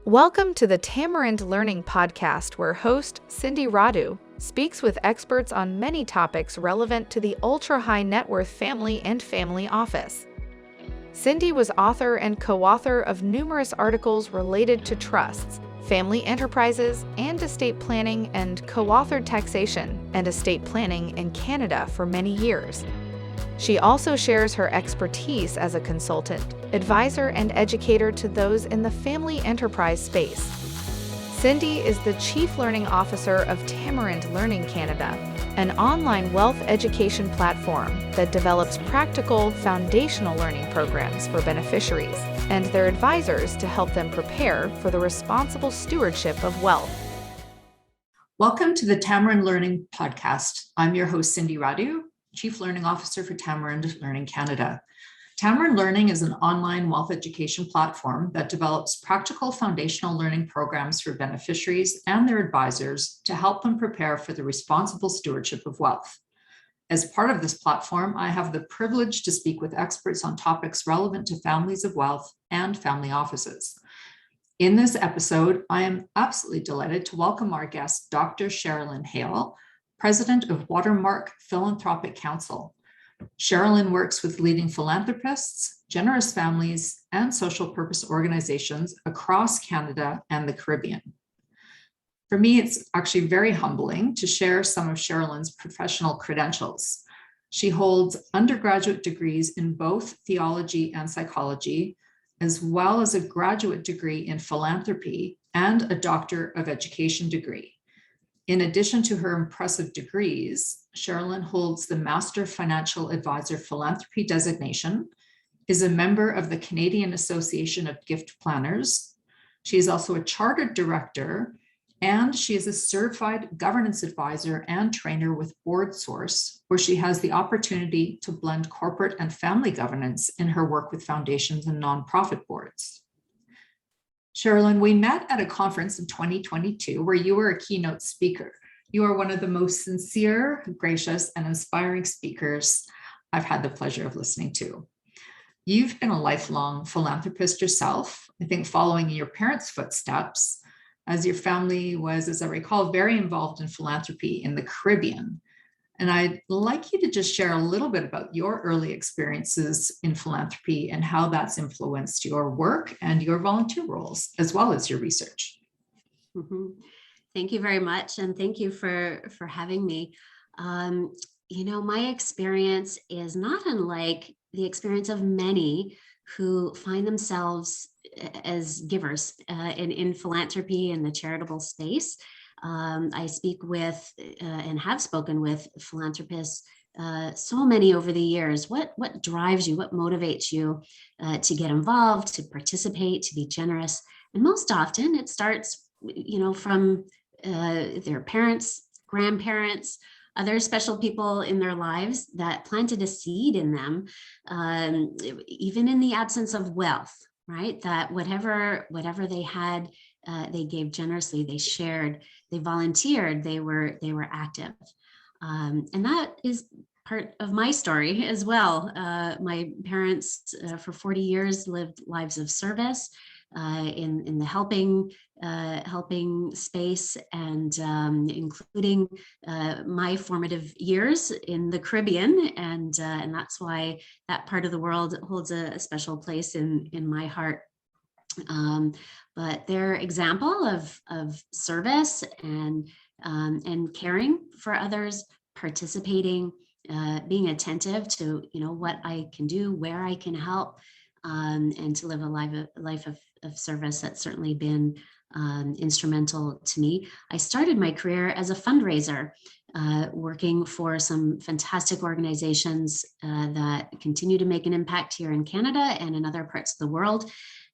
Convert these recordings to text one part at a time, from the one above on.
Welcome to the Tamarind Learning Podcast, where host Cindy Radu speaks with experts on many topics relevant to the ultra-high net worth family and family office. Cindy was author and co-author of numerous articles related to trusts, family enterprises, and estate planning, and co-authored taxation and estate planning in Canada for many years. She also shares her expertise as a consultant, advisor, and educator to those in the family enterprise space. Cindy is the Chief Learning Officer of Tamarind Learning Canada, an online wealth education platform that develops practical, foundational learning programs for beneficiaries and their advisors to help them prepare for the responsible stewardship of wealth. Welcome to the Tamarind Learning Podcast. I'm your host, Cindy Radu, Chief Learning Officer for Tamarind Learning Canada. Tamarind Learning is an online wealth education platform that develops practical foundational learning programs for beneficiaries and their advisors to help them prepare for the responsible stewardship of wealth. As part of this platform, I have the privilege to speak with experts on topics relevant to families of wealth and family offices. In this episode, I am absolutely delighted to welcome our guest, Dr. Sharilyn Hale, President of Watermark Philanthropic Council. Sharilyn works with leading philanthropists, generous families, and social purpose organizations across Canada and the Caribbean. For me, it's actually very humbling to share some of Sharilyn's professional credentials. She holds undergraduate degrees in both theology and psychology, as well as a graduate degree in philanthropy and a Doctor of Education degree. In addition to her impressive degrees, Sharilyn holds the Master Financial Advisor Philanthropy designation, is a member of the Canadian Association of Gift Planners. She is also a chartered director, and she is a certified governance advisor and trainer with BoardSource, where she has the opportunity to blend corporate and family governance in her work with foundations and nonprofit boards. Sharilyn, we met at a conference in 2022 where you were a keynote speaker. You are one of the most sincere, gracious, and inspiring speakers I've had the pleasure of listening to. You've been a lifelong philanthropist yourself, I think following in your parents' footsteps, as your family was, as I recall, very involved in philanthropy in the Caribbean. And I'd like you to just share a little bit about your early experiences in philanthropy and how that's influenced your work and your volunteer roles, as well as your research. Mm-hmm. Thank you very much. And thank you for having me. My experience is not unlike the experience of many who find themselves as givers in philanthropy and the charitable space. I speak with and have spoken with philanthropists, so many over the years. What drives you? What motivates you to get involved, to participate, to be generous? And most often it starts, from their parents, grandparents, other special people in their lives that planted a seed in them, even in the absence of wealth, right? That whatever they had, they gave generously, they shared, they volunteered, they were active. And that is part of my story as well. My parents for 40 years lived lives of service in the helping space, and including my formative years in the Caribbean, and that's why that part of the world holds a special place in my heart. But their example of service and caring for others, participating, being attentive to what I can do, where I can help, and to live a life of service, that's certainly been instrumental to me. I started my career as a fundraiser, working for some fantastic organizations that continue to make an impact here in Canada and in other parts of the world.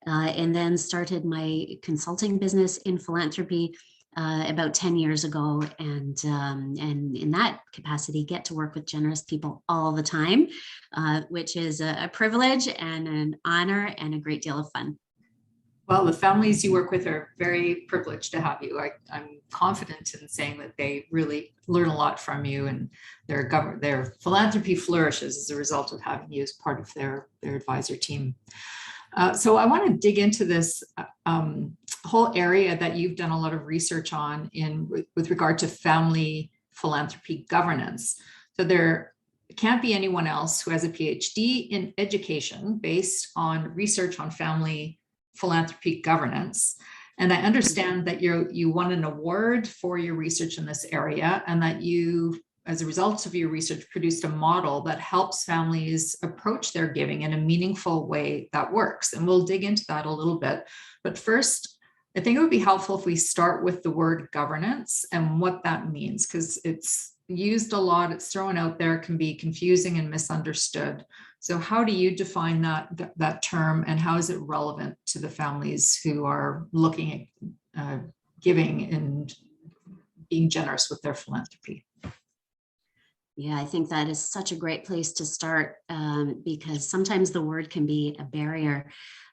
And then started my consulting business in philanthropy about 10 years ago. And in that capacity, get to work with generous people all the time, which is a privilege and an honor and a great deal of fun. Well, the families you work with are very privileged to have you. I'm confident in saying that they really learn a lot from you, and their philanthropy flourishes as a result of having you as part of their advisor team. So I want to dig into this whole area that you've done a lot of research on with regard to family philanthropy governance. So there can't be anyone else who has a PhD in education based on research on family philanthropy governance. And I understand that you won an award for your research in this area, and that you, as a result of your research, produced a model that helps families approach their giving in a meaningful way that works. And we'll dig into that a little bit. But first, I think it would be helpful if we start with the word governance and what that means, because it's used a lot, it's thrown out there, can be confusing and misunderstood. So how do you define that term, and how is it relevant to the families who are looking at giving and being generous with their philanthropy? Yeah, I think that is such a great place to start, because sometimes the word can be a barrier.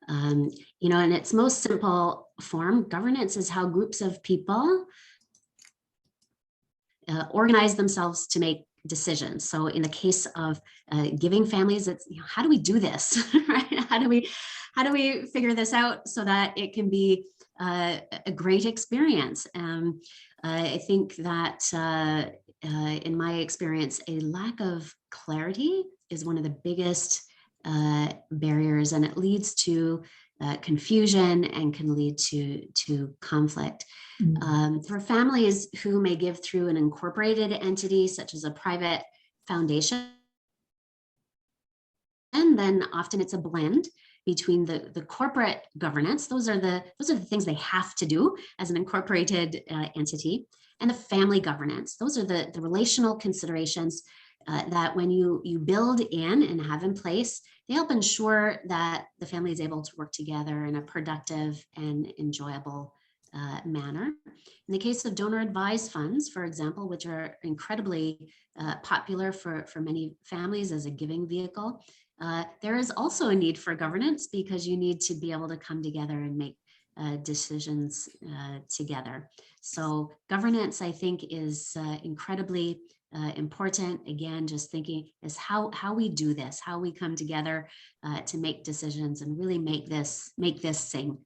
In its most simple form, governance is how groups of people organize themselves to make decisions. So in the case of giving families, it's, how do we do this, right? How do we figure this out so that it can be a great experience? I think that in my experience, a lack of clarity is one of the biggest barriers, and it leads to confusion and can lead to conflict. For families who may give through an incorporated entity, such as a private foundation, and then often it's a blend between the corporate governance. Those are the things they have to do as an incorporated entity, and the family governance. Those are the relational considerations that when you build in and have in place, they help ensure that the family is able to work together in a productive and enjoyable manner. In the case of donor advised funds, for example, which are incredibly popular for many families as a giving vehicle, there is also a need for governance, because you need to be able to come together and make decisions together. So governance, I think, is incredibly important. Again, just thinking is how we do this, how we come together to make decisions and really make this sing.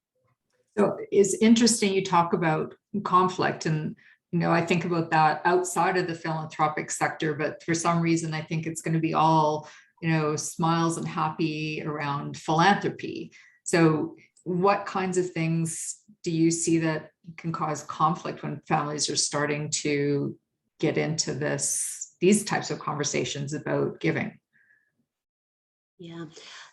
So it's interesting you talk about conflict, and I think about that outside of the philanthropic sector, but for some reason I think it's going to be all smiles and happy around philanthropy. So what kinds of things do you see that can cause conflict when families are starting to get into these types of conversations about giving? Yeah,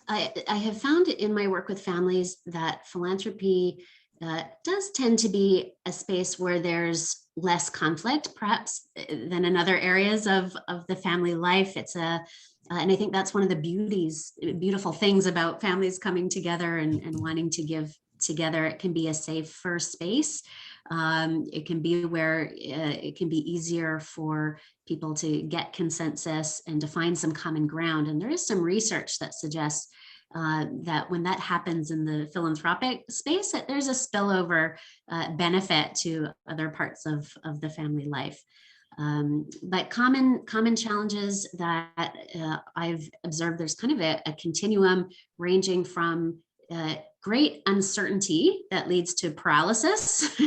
I have found in my work with families that philanthropy does tend to be a space where there's less conflict, perhaps, than in other areas of the family life. And I think that's one of the beautiful things about families coming together and wanting to give together. It can be a safer space. It can be where it can be easier for people to get consensus and to find some common ground. And there is some research that suggests that when that happens in the philanthropic space, that there's a spillover benefit to other parts of the family life. But common challenges that I've observed, there's kind of a continuum ranging from great uncertainty that leads to paralysis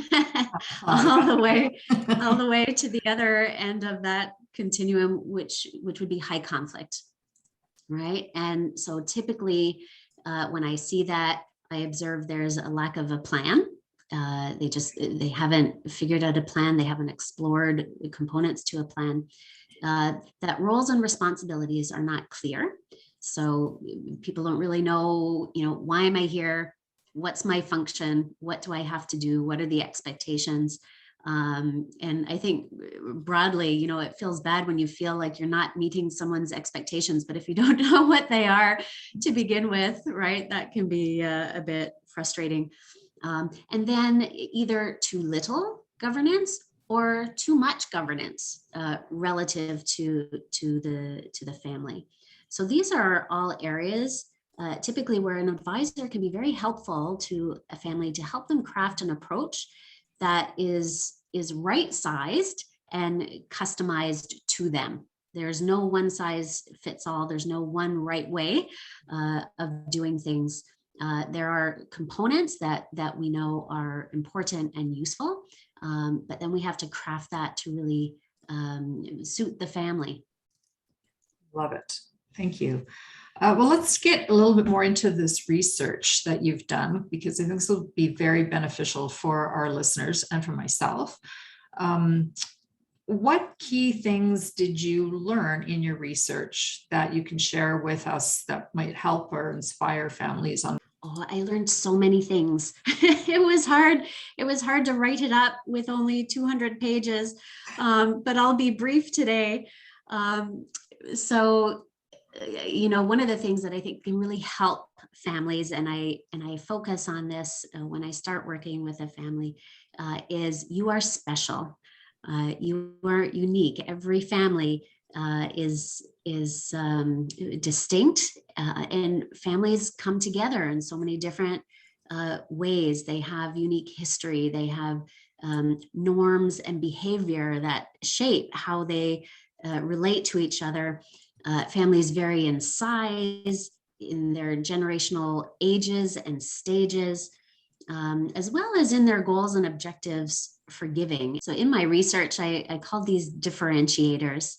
all the way to the other end of that continuum, which would be high conflict, right? And so typically when I see that, I observe there's a lack of a plan. They haven't figured out a plan. They haven't explored the components to a plan. That roles and responsibilities are not clear. So people don't really know, why am I here? What's my function? What do I have to do? What are the expectations? And I think broadly, it feels bad when you feel like you're not meeting someone's expectations, but if you don't know what they are to begin with, right, that can be a bit frustrating. And then either too little governance or too much governance relative to the family. So these are all areas typically where an advisor can be very helpful to a family to help them craft an approach that is right-sized and customized to them. There's no one size fits all. There's no one right way of doing things. There are components that we know are important and useful, but then we have to craft that to really suit the family. Love it. Thank you. Well, let's get a little bit more into this research that you've done, because I think this will be very beneficial for our listeners and for myself. What key things did you learn in your research that you can share with us that might help or inspire families on? Oh, I learned so many things. It was hard. It was hard to write it up with only 200 pages, but I'll be brief today. So, one of the things that I think can really help families, and I focus on this when I start working with a family, is you are special. You are unique. Every family is distinct, and families come together in so many different ways. They have unique history. They have norms and behavior that shape how they relate to each other. Families vary in size, in their generational ages and stages, as well as in their goals and objectives for giving. So in my research, I called these differentiators.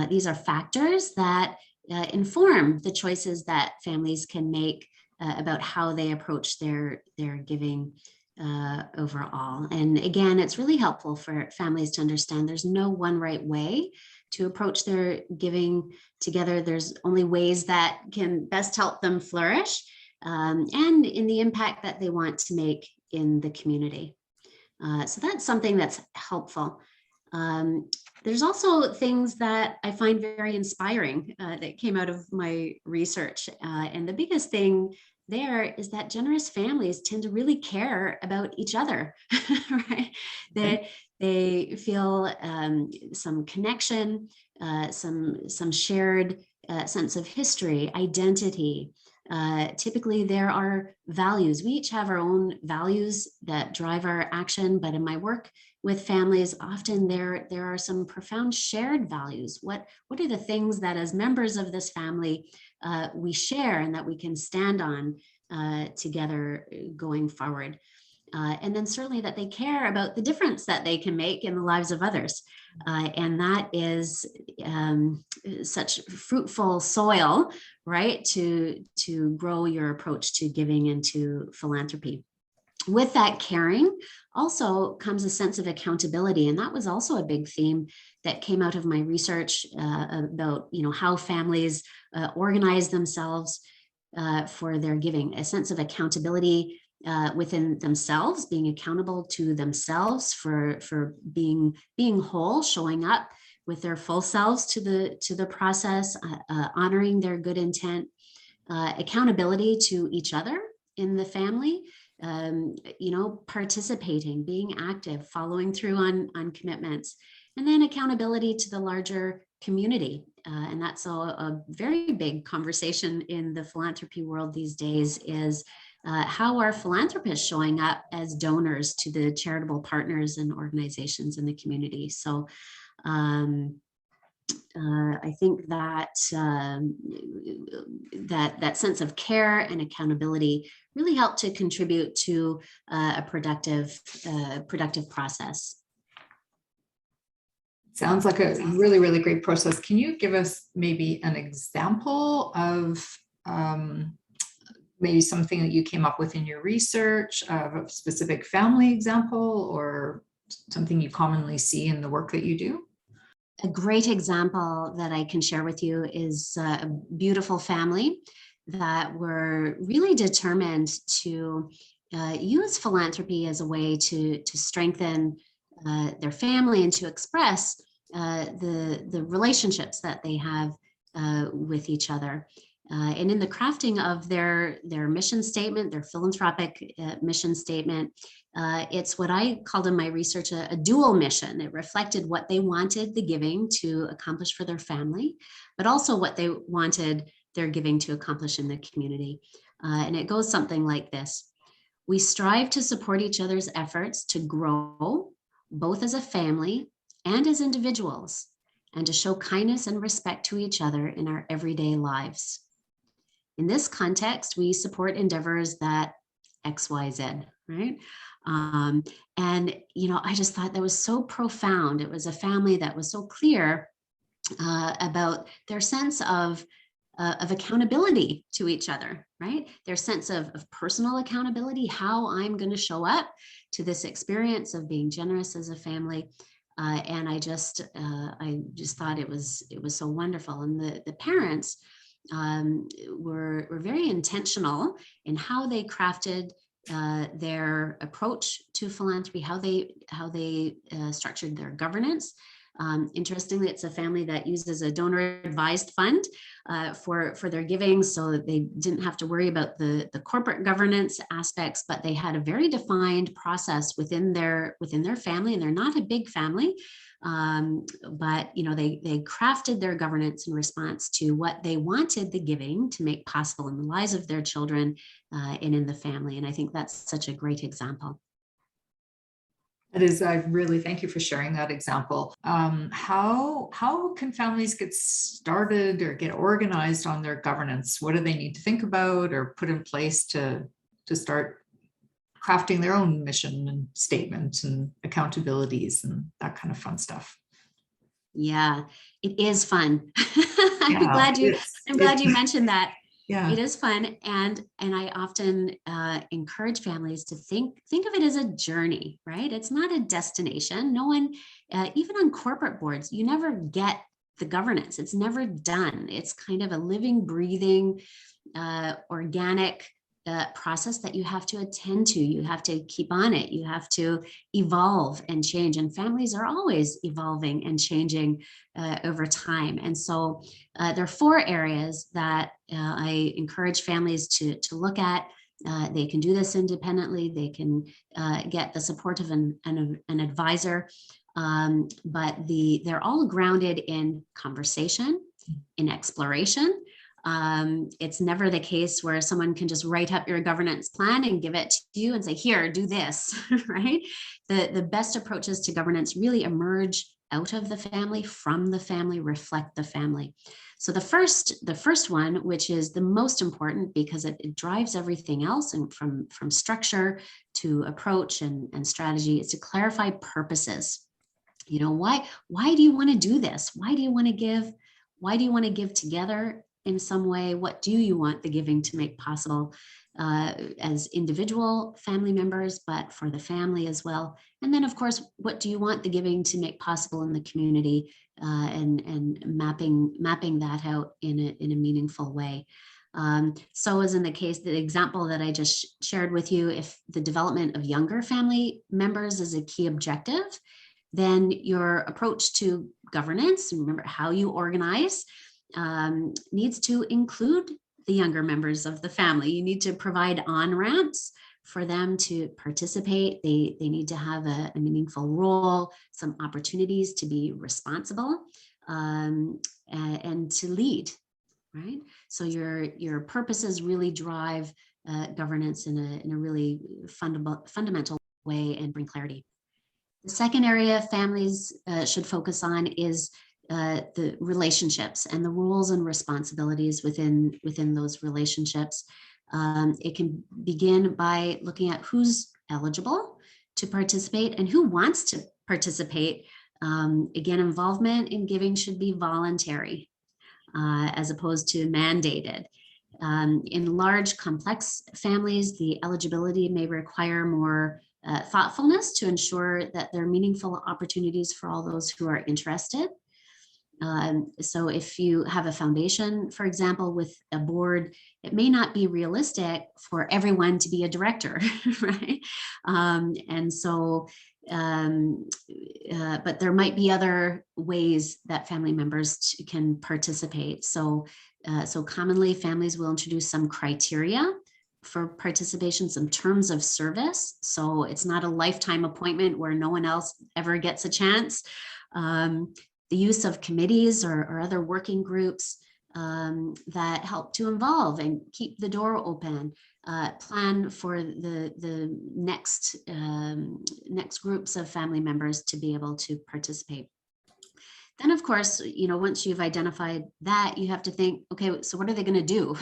These are factors that inform the choices that families can make about how they approach their giving overall. And again, it's really helpful for families to understand there's no one right way to approach their giving together. There's only ways that can best help them flourish, and in the impact that they want to make in the community. So that's something that's helpful. There's also things that I find very inspiring that came out of my research. And the biggest thing there is that generous families tend to really care about each other, right? They feel some connection, some shared sense of history, identity. Typically there are values. We each have our own values that drive our action, but in my work with families, often there are some profound shared values. What are the things that as members of this family we share and that we can stand on together going forward? And then certainly that they care about the difference that they can make in the lives of others. And that is such fruitful soil, right, to grow your approach to giving and to philanthropy. With that caring also comes a sense of accountability. And that was also a big theme that came out of my research about, how families organize themselves for their giving, a sense of accountability within themselves, being accountable to themselves for being whole, showing up with their full selves to the process, honoring their good intent, accountability to each other in the family, participating, being active, following through on commitments, and then accountability to the larger community. And that's a very big conversation in the philanthropy world these days, is how are philanthropists showing up as donors to the charitable partners and organizations in the community? So I think that that sense of care and accountability really help to contribute to a productive process. Sounds like a really, really great process. Can you give us maybe an example of maybe something that you came up with in your research, of a specific family example, or something you commonly see in the work that you do? A great example that I can share with you is a beautiful family that were really determined to use philanthropy as a way to strengthen their family and to express the relationships that they have with each other. And in the crafting of their mission statement, their philanthropic mission statement, it's what I called in my research a dual mission. It reflected what they wanted the giving to accomplish for their family, but also what they wanted their giving to accomplish in the community. And it goes something like this. We strive to support each other's efforts to grow, both as a family and as individuals, and to show kindness and respect to each other in our everyday lives. in this context, we support endeavors that XYZ, right? And, I just thought that was so profound. It was a family that was so clear about their sense of accountability to each other, right? Their sense of personal accountability, how I'm going to show up to this experience of being generous as a family. And I just thought it was so wonderful. And the parents were very intentional in how they crafted their approach to philanthropy, how they structured their governance. Interestingly, it's a family that uses a donor advised fund for their giving, so that they didn't have to worry about the corporate governance aspects, but they had a very defined process within their family, and they're not a big family. But they crafted their governance in response to what they wanted the giving to make possible in the lives of their children and in the family. And I think that's such a great example. It is. I really thank you for sharing that example. How can families get started or get organized on their governance? What do they need to think about or put in place to start crafting their own mission and statement and accountabilities and that kind of fun stuff? Yeah, it is fun. I'm Yeah, glad you mentioned that. Yeah. It is fun, and I often encourage families to think of it as a journey, right? It's not a destination. No one, even on corporate boards, you never get the governance. It's never done. It's kind of a living, breathing, organic process that you have to attend to. You have to keep on it. You have to evolve and change. And families are always evolving and changing over time. And so there are 4 areas that I encourage families to look at. They can do this independently. They can get the support of an advisor. But they're all grounded in conversation, in exploration. It's never the case where someone can just write up your governance plan and give it to you and say, here, do this, right? The best approaches to governance really emerge out of the family, from the family, reflect the family. So the first one, which is the most important because it drives everything else, and from structure to approach and strategy, is to clarify purposes. Why do you want to do this? Why do you want to give? Why do you want to give together in some way? What do you want the giving to make possible as individual family members, but for the family as well? And then, of course, what do you want the giving to make possible in the community, and mapping that out in a meaningful way. So as in the example that I just shared with you, if the development of younger family members is a key objective, then your approach to governance, remember how you organize, needs to include the younger members of the family. You need to provide on-ramps for them to participate. They need to have a meaningful role, some opportunities to be responsible, and to lead, right? So your purposes really drive governance in a really fundamental way and bring clarity. The second area families should focus on is the relationships and the roles and responsibilities within those relationships. It can begin by looking at who's eligible to participate and who wants to participate. Again, involvement in giving should be voluntary as opposed to mandated. In large, complex families, the eligibility may require more thoughtfulness to ensure that there are meaningful opportunities for all those who are interested. So if you have a foundation, for example, with a board, it may not be realistic for everyone to be a director, right? But there might be other ways that family members can participate. So commonly families will introduce some criteria for participation, some terms of service. So it's not a lifetime appointment where no one else ever gets a chance. The use of committees or other working groups that help to involve and keep the door open, plan for the next groups of family members to be able to participate. Then, of course, once you've identified that, you have to think, okay, so what are they going to do,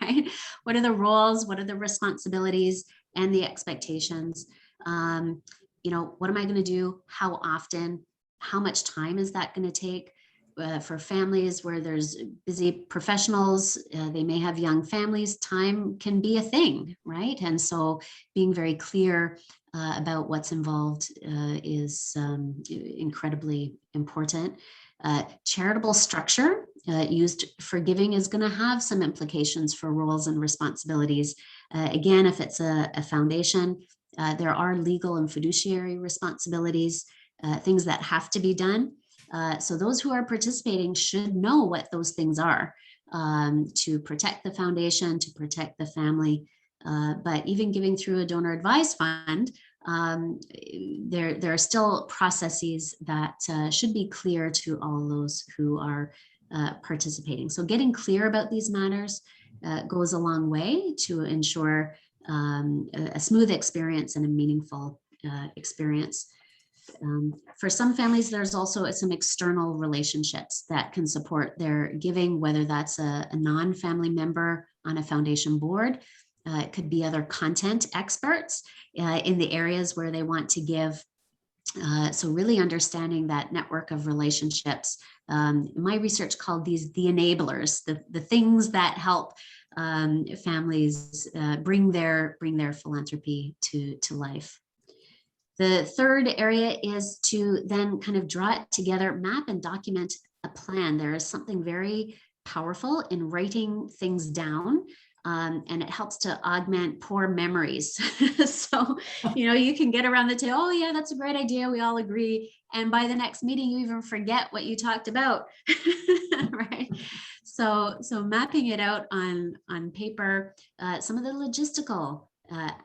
right? What are the roles? What are the responsibilities and the expectations? What am I going to do? How often? How much time is that going to take? For families where there's busy professionals, they may have young families, time can be a thing, right? And so being very clear about what's involved is incredibly important. Charitable structure used for giving is going to have some implications for roles and responsibilities. Again, if it's a foundation, there are legal and fiduciary responsibilities, things that have to be done. So those who are participating should know what those things are to protect the foundation, to protect the family. But even giving through a donor advised fund, there are still processes that should be clear to all those who are participating. So getting clear about these matters goes a long way to ensure a smooth experience and a meaningful experience. For some families, there's also some external relationships that can support their giving, whether that's a non-family member on a foundation board. It could be other content experts in the areas where they want to give. So really understanding that network of relationships. My research called these the enablers, the things that help families bring their philanthropy to life. The third area is to then kind of draw it together, map and document a plan. There is something very powerful in writing things down, and it helps to augment poor memories. So, you can get around the table, oh yeah, that's a great idea, we all agree. And by the next meeting, you even forget what you talked about, right? So mapping it out on paper, some of the logistical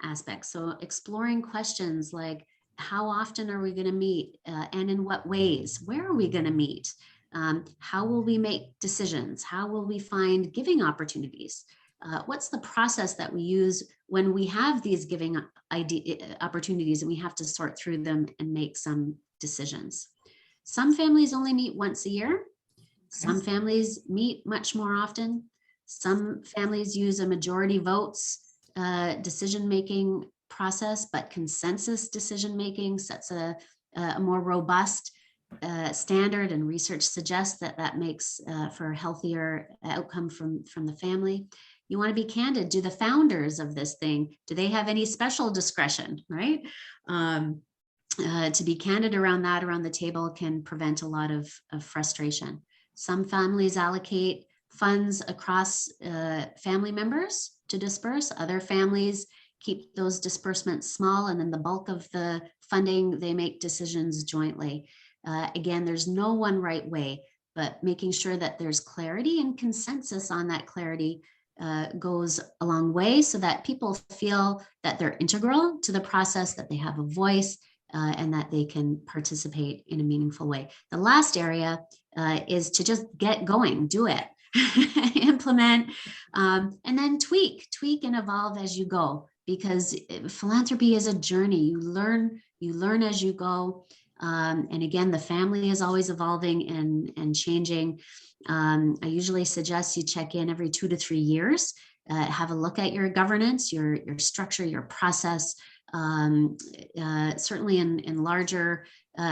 aspects. So exploring questions like, how often are we going to meet and in what ways? Where are we going to meet? How will we make decisions? How will we find giving opportunities? What's the process that we use when we have these giving opportunities and we have to sort through them and make some decisions? Some families only meet once a year. Some families meet much more often. Some families use a majority votes decision-making process, but consensus decision-making sets a more robust standard, and research suggests that makes for a healthier outcome from the family. You want to be candid. Do the founders of this thing, do they have any special discretion, right? To be candid around the table can prevent a lot of frustration. Some families allocate funds across family members to disperse. Other families keep those disbursements small, and then the bulk of the funding, they make decisions jointly. Again, there's no one right way, but making sure that there's clarity and consensus on that clarity goes a long way, so that people feel that they're integral to the process, that they have a voice, and that they can participate in a meaningful way. The last area is to just get going, do it, implement, and then tweak and evolve as you go, because philanthropy is a journey. You learn as you go. And again, the family is always evolving and changing. I usually suggest you check in every 2 to 3 years, have a look at your governance, your structure, your process. Certainly in larger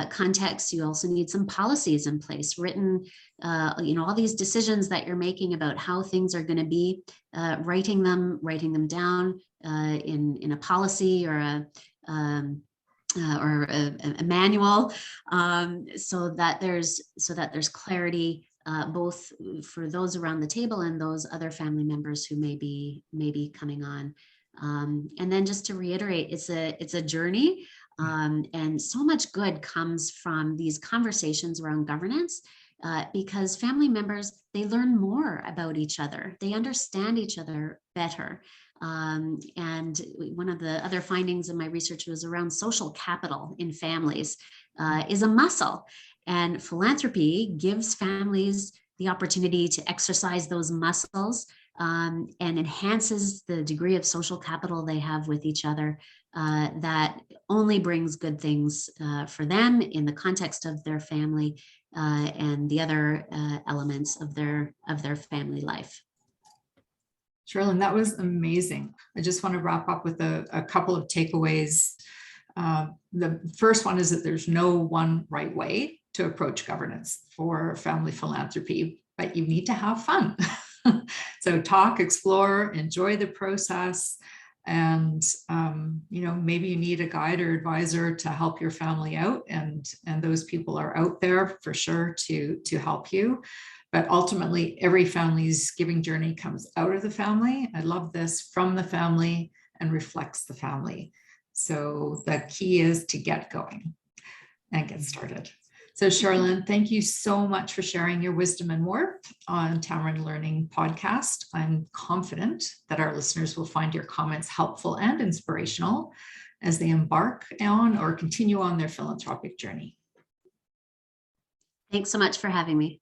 contexts, you also need some policies in place, written, all these decisions that you're making about how things are going to be, writing them down in a policy or a manual, so that there's clarity, both for those around the table and those other family members who may be coming on. And then just to reiterate, it's a journey, and so much good comes from these conversations around governance, because family members, they learn more about each other, they understand each other better. And one of the other findings in my research was around social capital in families is a muscle, and philanthropy gives families the opportunity to exercise those muscles, and enhances the degree of social capital they have with each other, that only brings good things for them in the context of their family and the other elements of their family life. Sharilyn, that was amazing. I just want to wrap up with a couple of takeaways. The first one is that there's no one right way to approach governance for family philanthropy, but you need to have fun. So talk, explore, enjoy the process. And, maybe you need a guide or advisor to help your family out. And those people are out there for sure to help you. But ultimately, every family's giving journey comes out of the family. I love this, from the family, and reflects the family. So the key is to get going and get started. So Sharilyn, thank you so much for sharing your wisdom and worth on Tamarind Learning Podcast. I'm confident that our listeners will find your comments helpful and inspirational as they embark on or continue on their philanthropic journey. Thanks so much for having me.